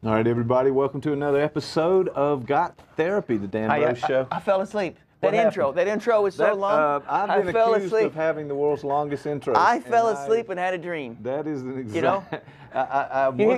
All right, everybody, welcome to another episode of Got Therapy, the Dan Rose Show. I fell asleep. What happened? That intro was so long. I've been accused of having the world's longest intro. I fell asleep and had a dream. That is an exact. You know?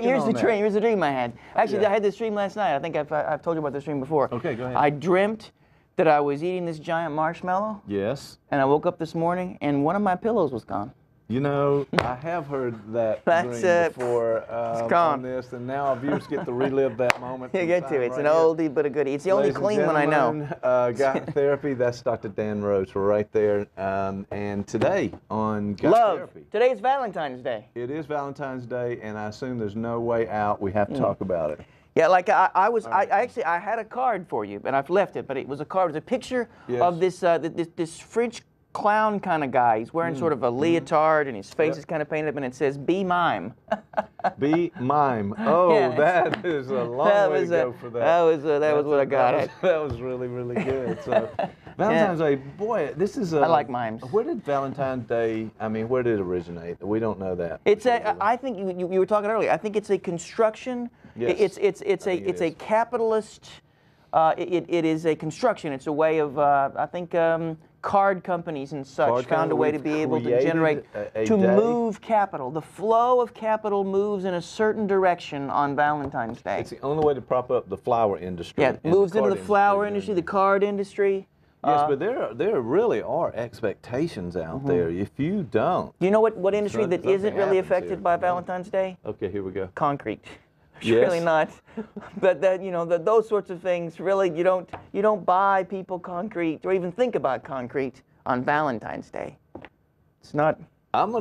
Here's the dream I had. Actually, I had this dream last night. I think I've told you about this dream before. Okay, go ahead. I dreamt that I was eating this giant marshmallow. Yes. And I woke up this morning and one of my pillows was gone. You know, I have heard that dream before on this, and now our viewers get to relive that moment. You get to it. It's an oldie but a goodie. It's the only clean one I know. Got Therapy. That's Dr. Dan Rose right there. And today on Got Therapy. Today is Valentine's Day. It is Valentine's Day, and I assume there's no way out. We have to talk about it. Yeah, like I had a card for you, and I've left it, but it was a card. It was a picture of this this French clown kind of guy. He's wearing sort of a leotard, and his face is kind of painted up, and it says "Be Mime." Be Mime. Oh, yeah. That is a long way to go for that. That was what I got. That was really, really good. So, Valentine's Day, boy, this is a. I like mimes. Where did Valentine's Day? I mean, where did it originate? We don't know that. It's I think you were talking earlier. I think it's a construction. Yes. It's a capitalist. It is a construction. It's a way of I think. Card companies and such found a way to be able to generate, move capital. The flow of capital moves in a certain direction on Valentine's Day. It's the only way to prop up the flower industry. Yeah, it moves into the flower industry, the card industry. Yes, but there really are expectations out there. If you don't. You know what industry that isn't really affected by Valentine's Day? Okay, here we go. Concrete. Yes. Really not. But those sorts of things, really, you don't buy people concrete or even think about concrete on Valentine's Day. It's not. I'm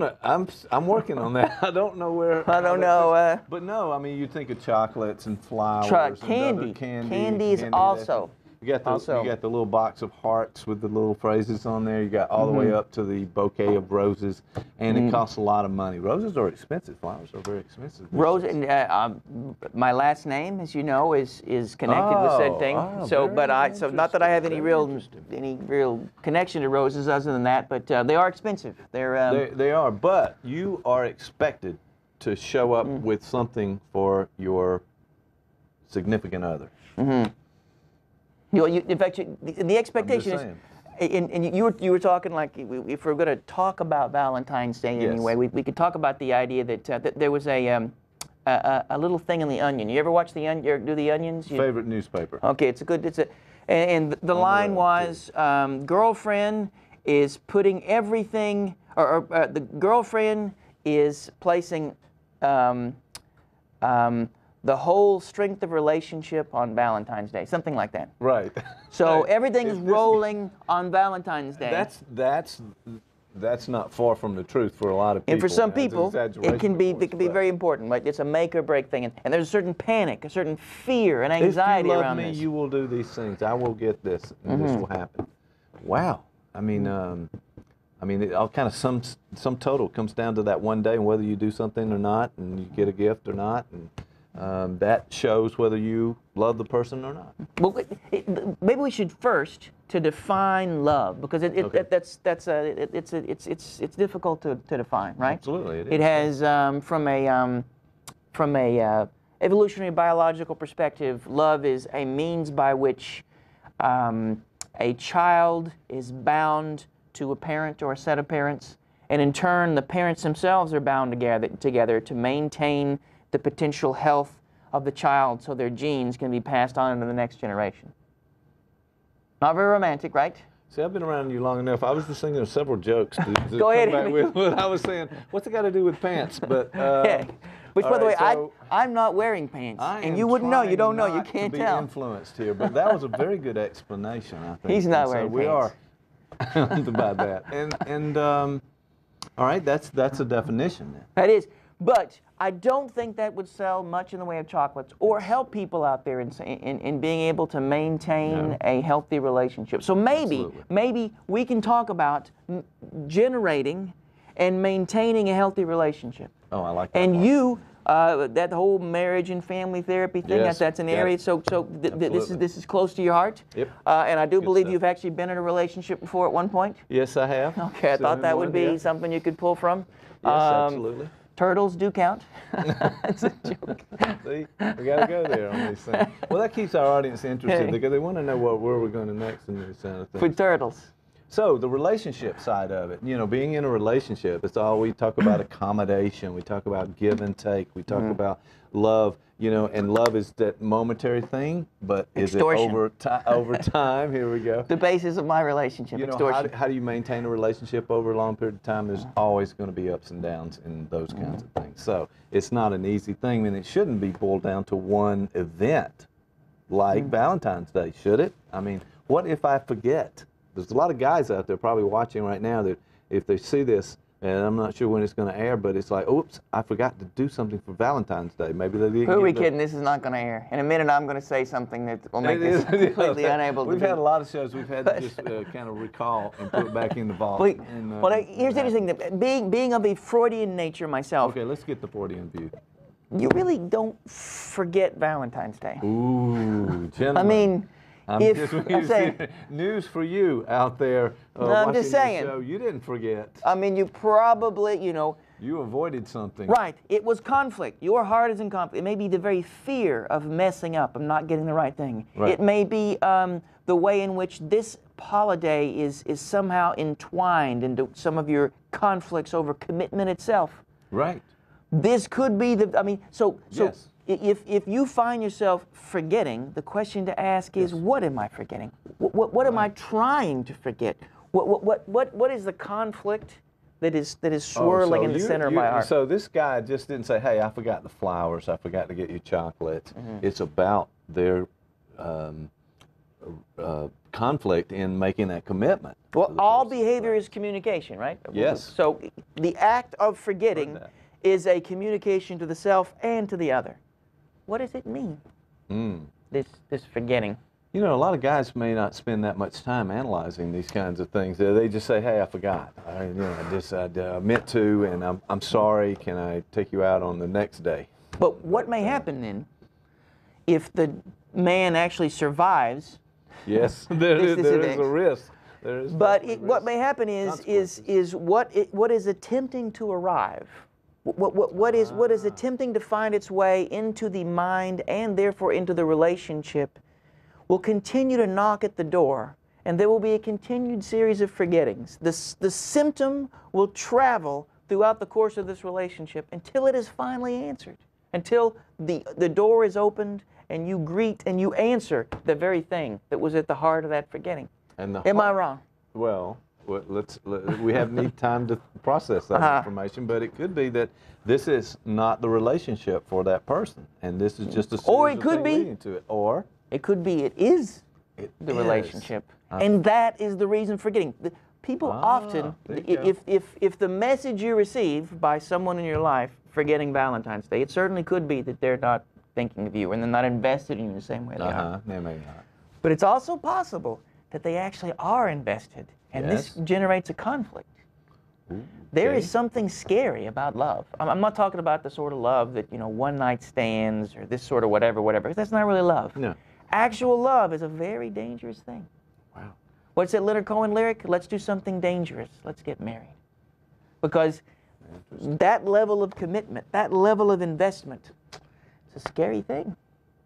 working on that. I don't know where. I don't know. But no, I mean, you think of chocolates and flowers. Candy. And Candy is also. You got the little box of hearts with the little phrases on there. You got all the way up to the bouquet of roses, and it costs a lot of money. Roses are expensive. Flowers are very expensive. Roses, and my last name, as you know, is connected with said thing. So not that I have any real connection to roses other than that, but they are expensive. They are, but you are expected to show up with something for your significant other. In fact, the expectation is, and you were talking like if we're going to talk about Valentine's Day anyway, we could talk about the idea that there was a little thing in the Onion. You ever watch the Onion? Do the Onions? Favorite newspaper. Okay, and the line was, girlfriend is putting everything, or the girlfriend is placing. The whole strength of relationship on Valentine's Day, something like that. Right. So everything's rolling on Valentine's Day. That's not far from the truth for a lot of people. And for some people, it can be very important. Right? It's a make or break thing, and there's a certain panic, a certain fear and anxiety around this. If you love me, you will do these things. I will get this, and this will happen. Wow. I mean, it all kind of some total comes down to that one day, and whether you do something or not, and you get a gift or not, and. That shows whether you love the person or not. Well, maybe we should first to define love, because it's difficult to define, right? Absolutely, it is. It has from a evolutionary biological perspective, love is a means by which a child is bound to a parent or a set of parents, and in turn, the parents themselves are bound together to maintain the potential health of the child so their genes can be passed on to the next generation. Not very romantic, right? See, I've been around you long enough. I was just thinking of several jokes to Go ahead. Come back with what I was saying. What's it got to do with pants? But which, by the way, I'm not wearing pants, and you wouldn't know. You don't know. You can't tell. Be influenced here, but that was a very good explanation. I think he's not wearing pants. We are about that. And all right, that's a definition then. That is. But I don't think that would sell much in the way of chocolates or help people out there in being able to maintain a healthy relationship. So maybe we can talk about generating and maintaining a healthy relationship. Oh, I like that. And that whole marriage and family therapy thing, that's an area. So this is close to your heart. Yep. And I do believe you've actually been in a relationship before at one point. Yes, I have. Okay, I thought that would be something you could pull from. Yes, absolutely. Turtles do count. It's a joke. See, we got to go there on these things. Well, that keeps our audience interested because they want to know where we're going next in these kind of things. For turtles. So the relationship side of it, being in a relationship, it's all we talk about accommodation, we talk about give and take, we talk about love, and love is that momentary thing, but is Extortion. it over time? Here we go. The basis of my relationship, extortion. How do you maintain a relationship over a long period of time? There's always going to be ups and downs in those kinds of things. So it's not an easy thing, and it shouldn't be boiled down to one event like Valentine's Day, should it? I mean, what if I forget? There's a lot of guys out there probably watching right now that if they see this, and I'm not sure when it's going to air, but it's like, oops, I forgot to do something for Valentine's Day. Maybe they didn't. Who are we kidding? This is not going to air. In a minute, I'm going to say something that will make this completely unable to We've had a lot of shows we've had to just kind of recall and put back in the vault. Well, here's the interesting thing. Being of a Freudian nature myself. Okay, let's get the Freudian view. You really don't forget Valentine's Day. Ooh, gentlemen. I mean, I'm saying, news for you out there. I'm just saying. Show. You didn't forget. I mean, you probably, You avoided something. Right. It was conflict. Your heart is in conflict. It may be the very fear of messing up, of not getting the right thing. Right. It may be the way in which this holiday is somehow entwined into some of your conflicts over commitment itself. Right. This could be so yes. If you find yourself forgetting, the question to ask is, what am I forgetting? What am I trying to forget? What is the conflict that is swirling in the center of my heart? So this guy just didn't say, hey, I forgot the flowers, I forgot to get you chocolate. It's about their conflict in making that commitment. Well, all behavior is communication, right? Yes. So the act of forgetting is a communication to the self and to the other. What does it mean, this forgetting? A lot of guys may not spend that much time analyzing these kinds of things. They just say, hey, I forgot. I meant to, and I'm sorry. Can I take you out on the next day? But what may happen then if the man actually survives? Yes, there is a risk. But what may happen is what is attempting to arrive. What is attempting to find its way into the mind and therefore into the relationship will continue to knock at the door, and there will be a continued series of forgettings. The symptom will travel throughout the course of this relationship until it is finally answered, until the door is opened and you greet and you answer the very thing that was at the heart of that forgetting. Am I wrong? Well, we need time to process that information, but it could be that this is not the relationship for that person, and this is just a series of things leading to it. Or it could be it is the relationship, and that is the reason for forgetting. People often, if the message you receive by someone in your life forgetting Valentine's Day, it certainly could be that they're not thinking of you and they're not invested in you the same way they are. They may not. But it's also possible that they actually are invested. And this generates a conflict. There is something scary about love. I'm not talking about the sort of love that, one night stands or this sort of whatever, because that's not really love. No. Actual love is a very dangerous thing. Wow. What's that Leonard Cohen lyric? Let's do something dangerous. Let's get married. Because that level of commitment, that level of investment, it's a scary thing.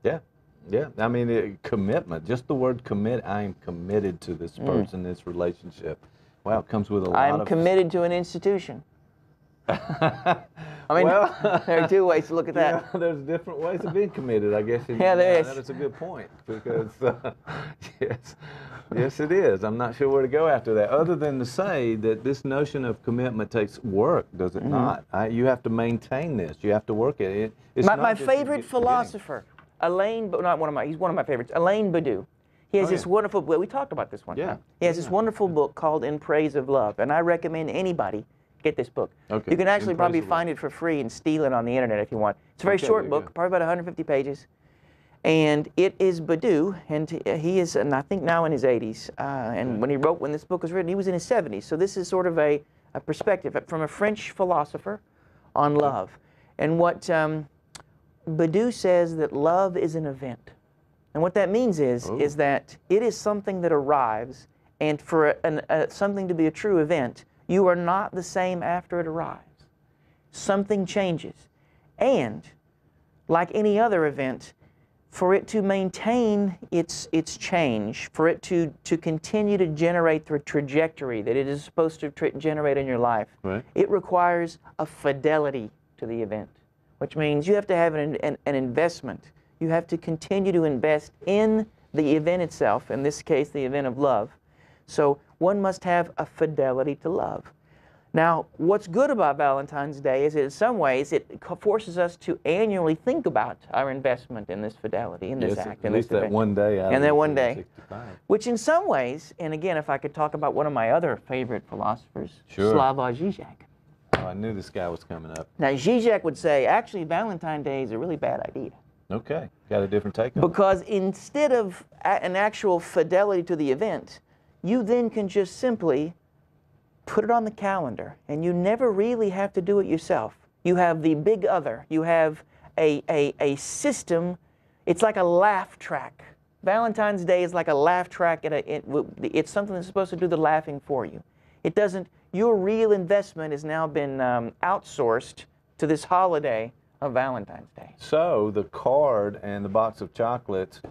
Yeah. Yeah, I mean, commitment, just the word commit, I am committed to this person, this relationship. Wow, it comes with a lot of... I'm committed to an institution. I mean, there are two ways to look at that. Yeah, there's different ways of being committed, I guess. Yeah, there is. That is a good point, because, yes, it is. I'm not sure where to go after that, other than to say that this notion of commitment takes work, does it not? You have to maintain this. You have to work at it. It's my favorite philosopher, he's one of my favorites, Alain Badiou. He has this wonderful book. We talked about this one time. He has this wonderful book called In Praise of Love, and I recommend anybody get this book. Okay. You can actually probably find it for free and steal it on the internet if you want. It's a very short book, probably about 150 pages. And it is Badiou, and he is, and I think now in his 80s. And when this book was written, he was in his 70s. So this is sort of a perspective from a French philosopher on love. And what Badiou says that love is an event. And what that means is that it is something that arrives, and for something to be a true event, you are not the same after it arrives. something changes. And like any other event, for it to maintain its change, for it to continue to generate the trajectory that it is supposed to generate in your life, right, it requires a fidelity to the event, which means you have to have an investment. You have to continue to invest in the event itself, in this case, the event of love. So one must have a fidelity to love. Now, what's good about Valentine's Day is that in some ways it forces us to annually think about our investment in this fidelity, in this act, in this at least that one day out of and that one day, 365. which in some ways, and again, if I could talk about one of my other favorite philosophers, Sure. Slavoj Žižek. Oh, I knew this guy was coming up. Now, Žižek would say, actually, Valentine's Day is a really bad idea. Okay, got a different take on it. Because instead of an actual fidelity to the event, you then can just simply put it on the calendar, and you never really have to do it yourself. You have the big other. You have a system. It's like a laugh track. Valentine's Day is like a laugh track. It's something that's supposed to do the laughing for you. It doesn't. Your real investment has now been outsourced to this holiday of Valentine's Day. So the card and the box of chocolates,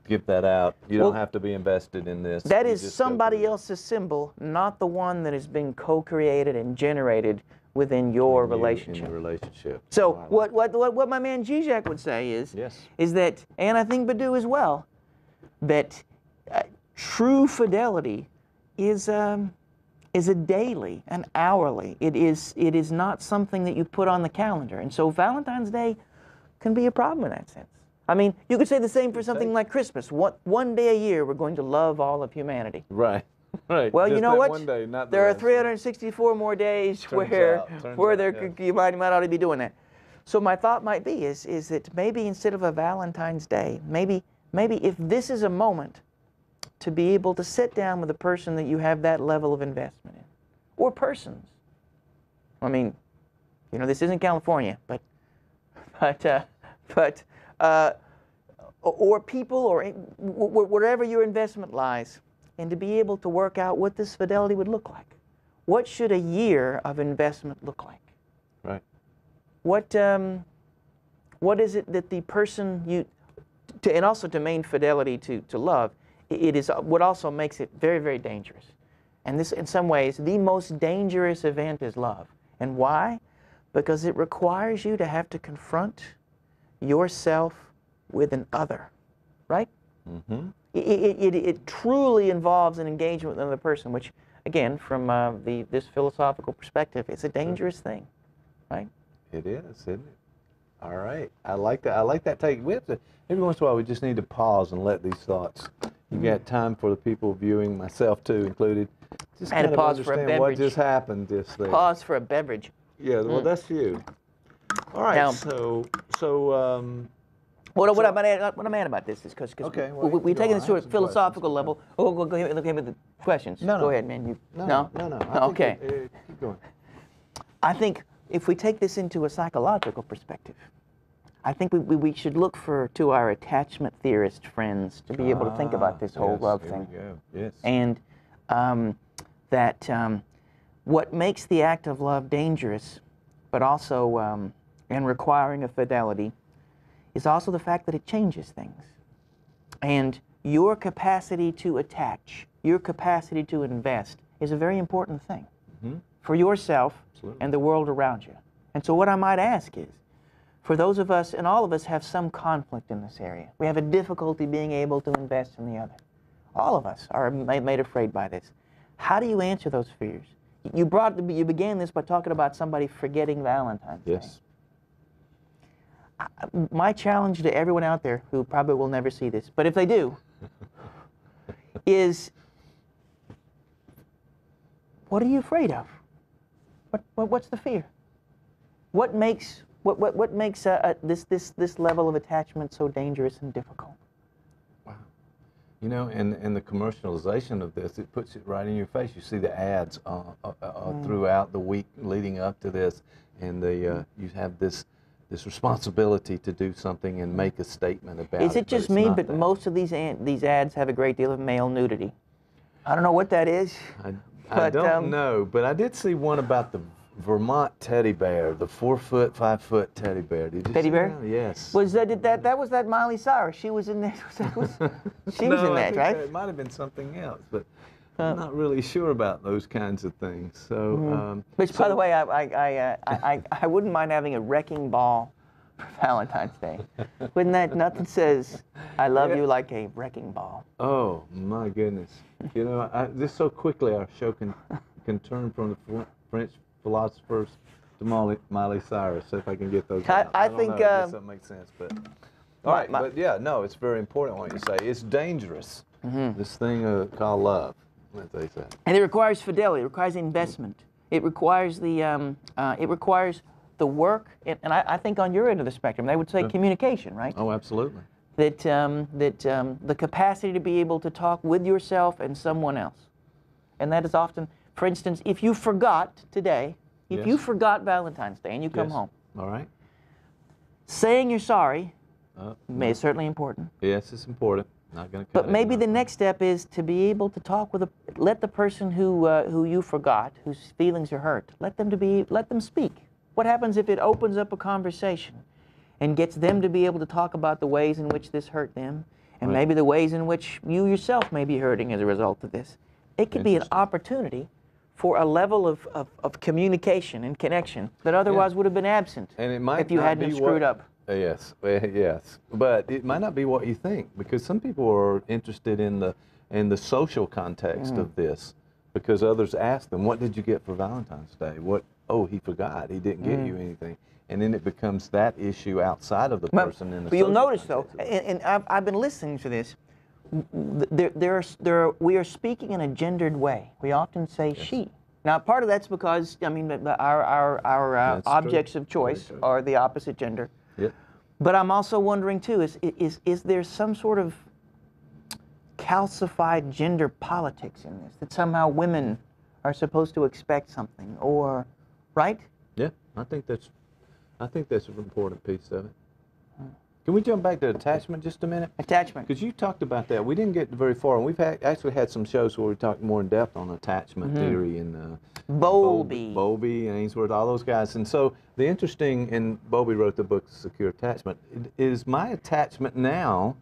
give that out. You don't have to be invested in this. That You is just go somebody through it. else's symbol, not the one that is being co-created and generated within your In the relationship. relationship. So Oh, I like what my man Žižek would say is, Yes. is that, and I think Badu as well, that true fidelity is a daily, an hourly. It is not something that you put on the calendar. And so Valentine's Day can be a problem in that sense. I mean, you could say the same for something like Christmas. One day a year, we're going to love all of humanity. Right. Right. Well, you Just know that what? One day, not the There are rest. 364 more days Turns where out, there yeah. you might ought to be doing that. So my thought might be is that maybe instead of a Valentine's Day, maybe if this is a moment to be able to sit down with a person that you have that level of investment in, or persons. I mean, you know, this isn't California, or people, or wherever your investment lies, and to be able to work out what this fidelity would look like. What should a year of investment look like? Right. What is it that the person and also to main fidelity to love, it is what also makes it very, very dangerous. And this, in some ways, the most dangerous event is love. And why? Because it requires you to have to confront yourself with an other, right? Mm-hmm. It truly involves an engagement with another person, which, again, from this philosophical perspective, is a dangerous thing, right? It is, isn't it? All right. I like that. I like that take. We have to, every once in a while, we just need to pause and let these thoughts. You got time for the people viewing, myself too included. Just And kind of pause for a understand what beverage. just happened just there. Pause for a beverage. Yeah, well, that's you. All right. Now- What I'm mad about this is because Okay, well, we're you go taking on. this I to a have some philosophical questions. level. Oh, go ahead with the questions. No, no. Go ahead, man. No. Okay. Keep going. I think if we take this into a psychological perspective, I think we should look to our attachment theorist friends to be able to think about this whole yes, love here thing. we go. Yes. And what makes the act of love dangerous, but also and requiring a fidelity, is also the fact that it changes things. And your capacity to attach, your capacity to invest, is a very important thing for yourself Absolutely. and the world around you. And so what I might ask is, for those of us, and all of us have some conflict in this area. We have a difficulty being able to invest in the other. All of us are made afraid by this. How do you answer those fears? You began this by talking about somebody forgetting Valentine's Day. Yes. My challenge to everyone out there who probably will never see this, but if they do, is what are you afraid of? What's the fear? What makes this level of attachment so dangerous and difficult? Wow. You know, and the commercialization of this, it puts it right in your face. You see the ads throughout the week leading up to this, and you have this responsibility to do something and make a statement about it. Is it just it's me, not but that. most of these ads have a great deal of male nudity? I don't know what that is. I but, don't know, but I did see one about Vermont teddy bear, the 4-foot, 5-foot teddy bear. Did you Teddy see bear? that? Yes. Was that was that Miley Cyrus? She was in that. She was No, in I that, think right? It might have been something else, but I'm not really sure about those kinds of things. So, Which, by the way, I wouldn't mind having a wrecking ball for Valentine's Day. Wouldn't that? Nothing says I love you like a wrecking ball. oh my goodness! You know, just so quickly our show can turn from the French philosophers to Miley Cyrus. See if I can get those out. I don't think know. I guess that makes sense, but all right. But yeah, no, it's very important what you say. It's dangerous. This thing called love, as they say. And it requires fidelity. It requires investment. It requires the work. And I think on your end of the spectrum, they would say communication, right? Oh, absolutely. That the capacity to be able to talk with yourself and someone else, and that is often, for instance, if you forgot today. If you forgot Valentine's Day and you come home, all right, saying you're sorry is certainly important. Yes, it's important. Not going to. But maybe the next step is to be able to talk with let the person who you forgot, whose feelings are hurt, let them speak. What happens if it opens up a conversation and gets them to be able to talk about the ways in which this hurt them, and maybe the ways in which you yourself may be hurting as a result of this? It could be an opportunity for a level of communication and connection that otherwise would have been absent and it might if you hadn't screwed up. Yes, yes, but it might not be what you think, because some people are interested in the social context of this, because others ask them, "What did you get for Valentine's Day?" "What? Oh, he forgot. He didn't get you anything." And then it becomes that issue outside of the person in the. But you'll notice though, and I've been listening to this. We are speaking in a gendered way. We often say she. Now, part of that's because, I mean, our objects of choice are the opposite gender. Yep. But I'm also wondering too, is there some sort of calcified gender politics in this, that somehow women are supposed to expect something, or, right? Yeah, I think that's an important piece of it. Can we jump back to attachment just a minute? Attachment. Because you talked about that. We didn't get very far, and we've actually had some shows where we talked more in depth on attachment theory and Bowlby and Ainsworth, all those guys. And so the interesting, and Bowlby wrote the book Secure Attachment, is my attachment now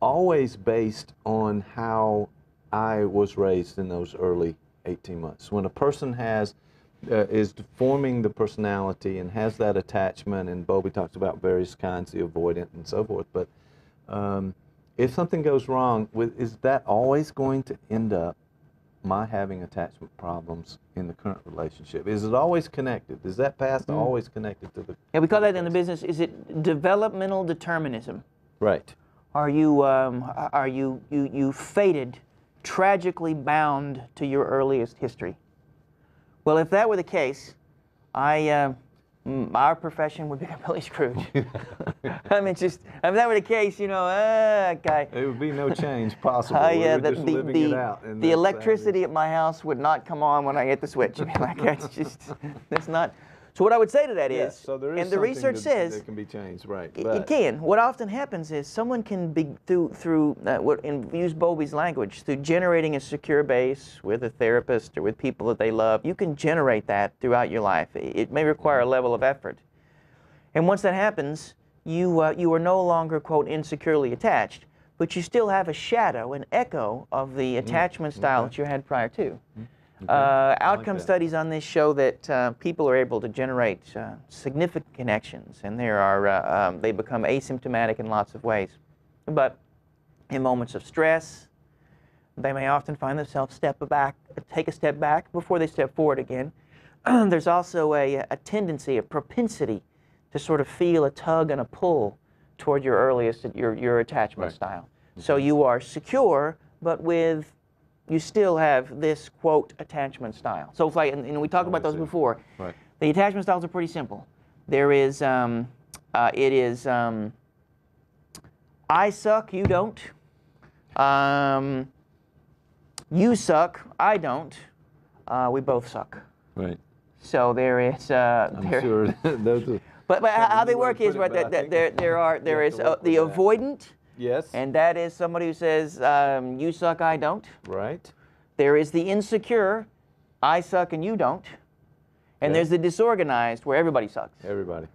always based on how I was raised in those early 18 months. When a person is forming the personality and has that attachment, and Bowlby talks about various kinds, the avoidant and so forth, but if something goes wrong, is that always going to end up my having attachment problems in the current relationship? Is it always connected? Is that past always connected to the... Yeah, we call that in the business, is it developmental determinism? Right. Are you fated, tragically bound to your earliest history? Well, if that were the case, our profession would be completely screwed. I mean, if that were the case, you know, guy. There would be no change possible. We're just living it out. The electricity at my house would not come on when I hit the switch. I mean, like, that's not. So what I would say to that is, so there is and the research says that can be changed, right? It can. What often happens is someone can be use Bowlby's language, through generating a secure base with a therapist or with people that they love. You can generate that throughout your life. It may require a level of effort, and once that happens, you are no longer, quote, insecurely attached, but you still have a shadow, an echo of the attachment style that you had prior to. Outcome studies on this show that people are able to generate significant connections, and they become asymptomatic in lots of ways. But in moments of stress, they may often find themselves take a step back before they step forward again. There's also a tendency, a propensity to sort of feel a tug and a pull toward your attachment style. So you are secure, but you still have this, quote, attachment style. So it's like, and we talked about those before. Right. The attachment styles are pretty simple. There is, I suck, you don't. You suck, I don't. We both suck. Right. So there is. I'm sure those are. But how they work is, right, there is the avoidant. Yes. And that is somebody who says, you suck, I don't. Right. There is the insecure, I suck and you don't. And there's the disorganized where everybody sucks. Everybody.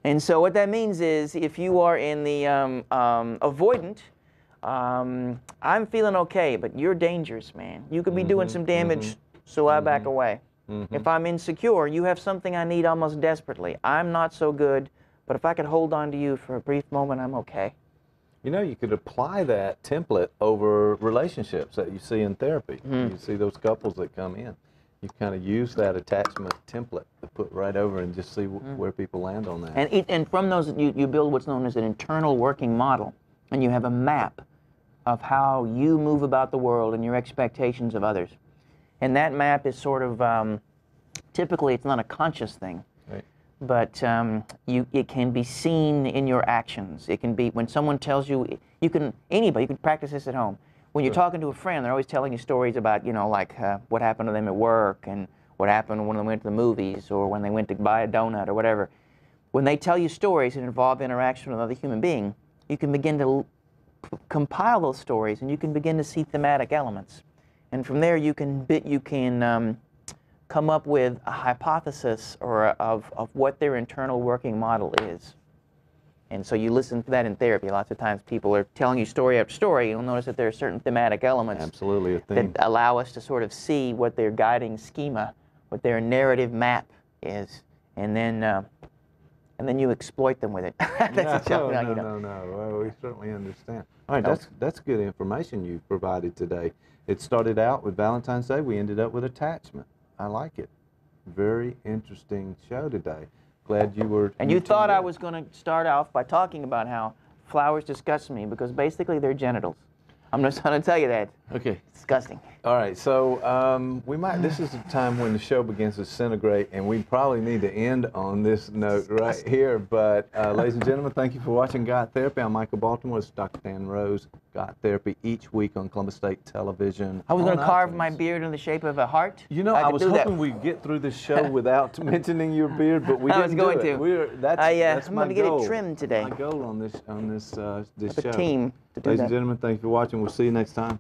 And so what that means is if you are in the avoidant, I'm feeling okay, but you're dangerous, man. You could be doing some damage, so I back away. If I'm insecure, you have something I need almost desperately. I'm not so good, but if I could hold on to you for a brief moment, I'm okay. You know, you could apply that template over relationships that you see in therapy. You see those couples that come in. You kind of use that attachment template to put right over and just see where people land on that. And from those, you build what's known as an internal working model, and you have a map of how you move about the world and your expectations of others. And that map is sort of, typically it's not a conscious thing, Right. but it can be seen in your actions. It can be when someone tells you, anybody, you can practice this at home. When you're talking to a friend, they're always telling you stories about, like what happened to them at work and what happened when they went to the movies or when they went to buy a donut or whatever. When they tell you stories that involve interaction with another human being, you can begin to compile those stories and you can begin to see thematic elements. And from there you can come up with a hypothesis of what their internal working model is. And so you listen to that in therapy. Lots of times people are telling you story after story. You'll notice that there are certain thematic elements Absolutely a theme. that allow us to sort of see what their guiding schema, what their narrative map is. And then you exploit them with it. That's a joke. No. Well, we certainly understand. All right, that's good information you provided today. It started out with Valentine's Day. We ended up with attachment. I like it. Very interesting show today. Glad you were. And you thought I was going to start off by talking about how flowers disgust me because basically they're genitals. I'm just going to tell you that. Okay. It's disgusting. All right, so this is the time when the show begins to disintegrate, and we probably need to end on this note right here. But ladies and gentlemen, thank you for watching Got Therapy. I'm Michael Baltimore. It's Dr. Dan Rose. Got Therapy each week on Columbus State Television. I was going to carve my beard in the shape of a heart. You know, I was hoping we'd get through this show without mentioning your beard, but we didn't do it. That's I'm my going to get goal. it trimmed today. My goal on this show. Team to do Ladies that. and gentlemen, thank you for watching. We'll see you next time.